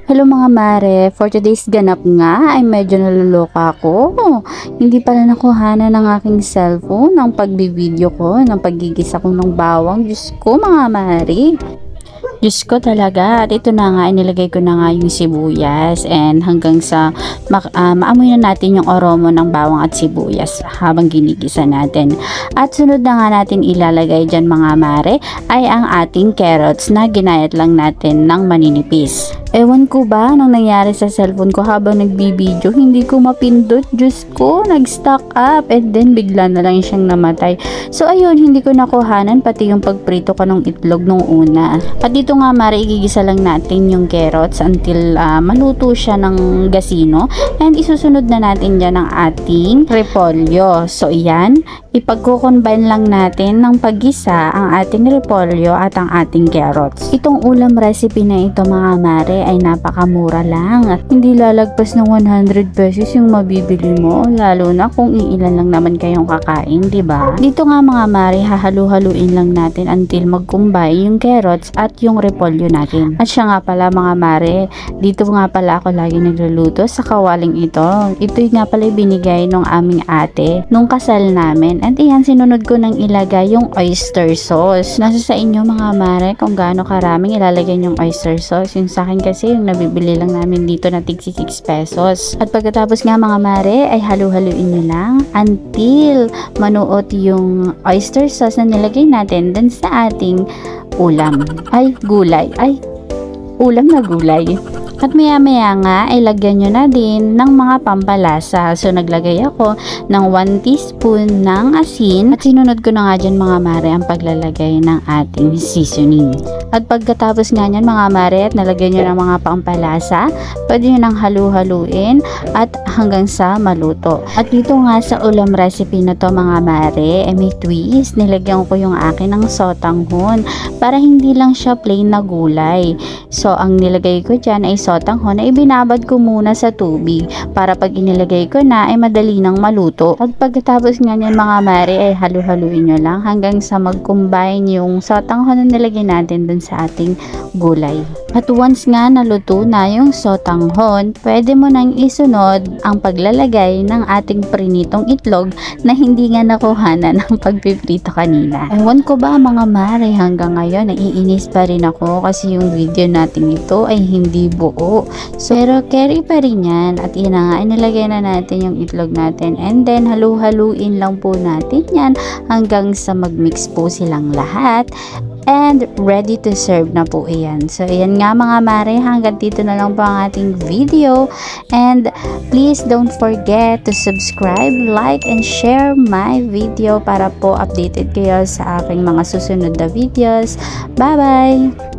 Hello mga mare, for today's ganap nga ay medyo naluloka ako. Hindi pala nakuhanan ng aking cellphone ng pagbibideo ko, ng paggigisa ko ng bawang. Diyos ko mga mare. Diyos ko talaga. At ito na nga, inilagay ko na nga yung sibuyas and hanggang sa maamoy na natin yung aroma ng bawang at sibuyas habang ginigisa natin. At sunod na nga natin ilalagay dyan mga mare ay ang ating carrots na ginayat lang natin ng maninipis. Ewan ko ba nang nangyari sa cellphone ko habang nagbibideo, hindi ko mapindot. Diyos ko, nag-stock up and then bigla na lang siyang namatay. So ayun, hindi ko nakuhanan pati yung pagprito ko ng itlog nung una. At dito nga mare, igigisa lang natin yung carrots until maluto siya ng gasino. And isusunod na natin dyan ang ating repolyo. So iyan, ipagkukombine lang natin ng paggisa ang ating repolyo at ang ating carrots. Itong ulam recipe na ito mga mare ay napakamura lang at hindi lalagpas ng 100 pesos yung mabibili mo, lalo na kung iilan lang naman kayong kakain, di ba? Dito nga mga mare, hahalu-haluin lang natin until magkumbay yung carrots at yung repolyo natin. At siya nga pala mga mare, dito nga pala ako lagi nagluluto sa kawaling ito. Ito nga pala binigay nung aming ate nung kasal namin. At iyan, sinunod ko nang ilagay yung oyster sauce. Nasa sa inyo mga mare kung gaano karaming ilalagay yung oyster sauce. Yung sa akin kasi yung nabibili lang namin dito na tig 6 pesos. At pagkatapos nga mga mare ay halu-haluin nyo lang until manuot yung oyster sauce na nilagay natin dun sa ating ulam. Ay, gulay. Ay, ulam na gulay. At maya-maya nga ay lagyan nyo na din ng mga pampalasa. So naglagay ako ng 1 teaspoon ng asin at sinunod ko na nga dyan mga mare ang paglalagay ng ating seasoning. At pagkatapos nga nyan mga mare at nalagyan nyo ng mga pampalasa, pwede nyo nang halu-haluin at hanggang sa maluto. At dito nga sa ulam recipe na to mga mare ay may twist. Nilagyan ko yung akin ng sotanghon para hindi lang siya plain na gulay. So ang nilagay ko dyan ay sotanghon na ibinabad ko muna sa tubig para pag inilagay ko na ay madali nang maluto. At pagkatapos nga nyan mga mare ay halu-haluin nyo lang hanggang sa mag-combine yung sotanghon na nilagay natin dun sa ating gulay. At once nga naluto na yung sotanghon, pwede mo nang isunod ang paglalagay ng ating prinitong itlog na hindi nga nakuhanan ng pagpiprito kanina. Ewan ko ba mga mare, hanggang ngayon naiinis pa rin ako kasi yung video natin ito ay hindi buo. So, pero carry pa rin yan. At yun na nga, inilagay na natin yung itlog natin and then halu-haluin lang po natin yan hanggang sa mag-mix po silang lahat. And ready to serve na po iyan. So, ayan nga mga mare, hanggang dito na lang po ang ating video. And please don't forget to subscribe, like, and share my video para po updated kayo sa aking mga susunod na videos. Bye-bye!